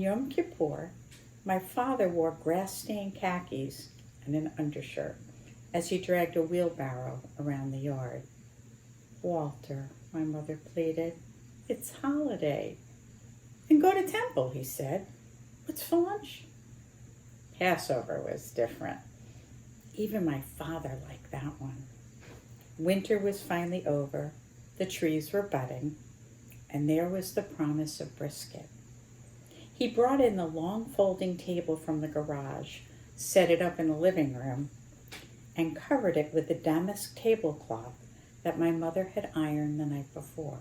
On Yom Kippur, my father wore grass-stained khakis and an undershirt as he dragged a wheelbarrow around the yard. "Walter," my mother pleaded, "it's holiday." "And go to temple," he said. "What's for lunch?" Passover was different. Even my father liked that one. Winter was finally over, the trees were budding, and there was the promise of brisket. He brought in the long folding table from the garage, set it up in the living room, and covered it with the damask tablecloth that my mother had ironed the night before.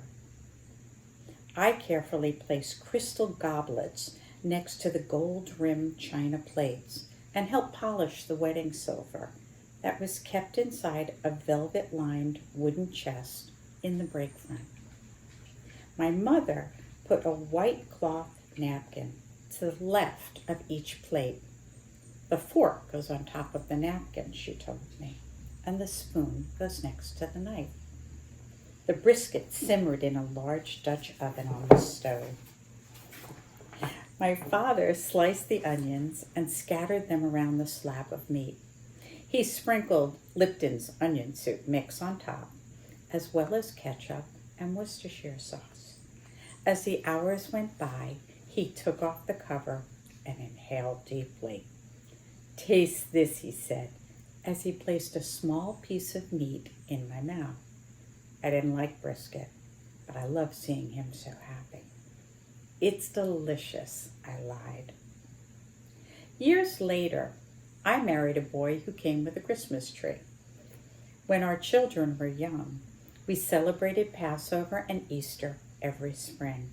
I carefully placed crystal goblets next to the gold-rimmed china plates and helped polish the wedding silver that was kept inside a velvet-lined wooden chest in the break front. My mother put a white cloth napkin to the left of each plate. "The fork goes on top of the napkin," she told me, "and the spoon goes next to the knife." The brisket simmered in a large Dutch oven on the stove. My father sliced the onions and scattered them around the slab of meat. He sprinkled Lipton's onion soup mix on top, as well as ketchup and Worcestershire sauce. As the hours went by, he took off the cover and inhaled deeply. "Taste this," he said, as he placed a small piece of meat in my mouth. I didn't like brisket, but I loved seeing him so happy. "It's delicious," I lied. Years later, I married a boy who came with a Christmas tree. When our children were young, we celebrated Passover and Easter every spring.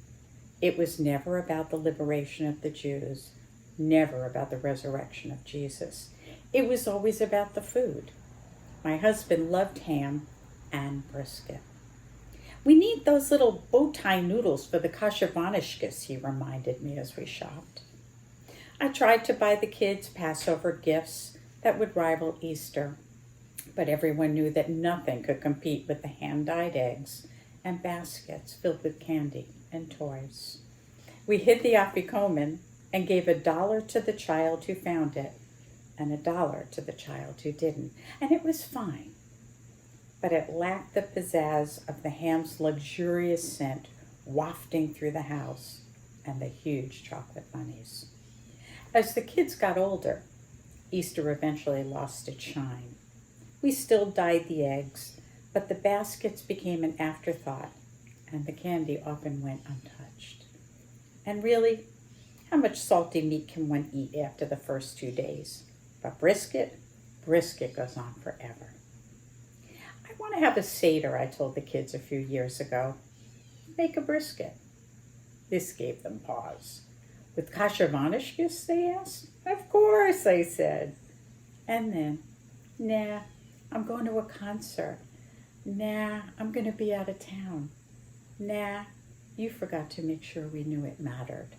It was never about the liberation of the Jews, never about the resurrection of Jesus. It was always about the food. My husband loved ham and brisket. "We need those little bow tie noodles for the kosher vanishkes," he reminded me as we shopped. I tried to buy the kids Passover gifts that would rival Easter, but everyone knew that nothing could compete with the hand-dyed eggs and baskets filled with candy and toys. We hid the afikomen and gave $1 to the child who found it and $1 to the child who didn't, and it was fine. But it lacked the pizzazz of the ham's luxurious scent wafting through the house and the huge chocolate bunnies. As the kids got older, Easter eventually lost its shine. We still dyed the eggs, but the baskets became an afterthought, and the candy often went untouched. And really, how much salty meat can one eat after the first 2 days? But brisket goes on forever. "I want to have a Seder," I told the kids a few years ago. "Make a brisket." This gave them pause. "With kosher vanishkes?" they asked. "Of course," I said. And then, "Nah, I'm going to a concert. Nah, I'm going to be out of town. Nah, you forgot to make sure we knew it mattered."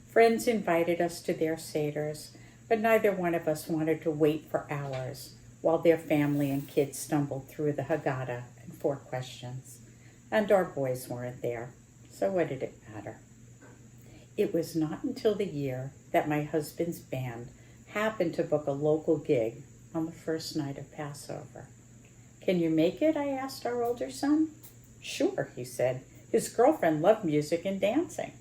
Friends invited us to their Seders, but neither one of us wanted to wait for hours while their family and kids stumbled through the Haggadah and 4 questions. And our boys weren't there, so what did it matter? It was not until the year that my husband's band happened to book a local gig on the first night of Passover. "Can you make it?" I asked our older son. "Sure," he said. His girlfriend loved music and dancing.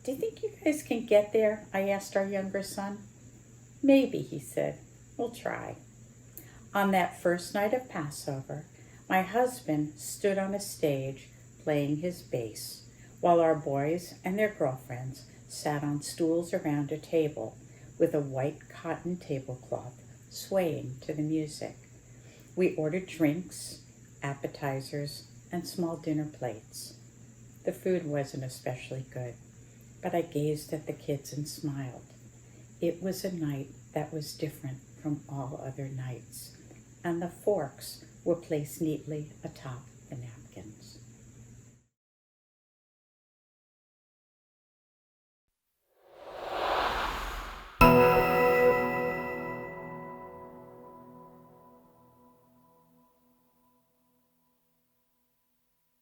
"Do you think you guys can get there?" I asked our younger son. "Maybe," he said. "We'll try." On that first night of Passover, my husband stood on a stage playing his bass, while our boys and their girlfriends sat on stools around a table with a white cotton tablecloth swaying to the music. We ordered drinks, appetizers, and small dinner plates. The food wasn't especially good, but I gazed at the kids and smiled. It was a night that was different from all other nights, and the forks were placed neatly atop the napkin.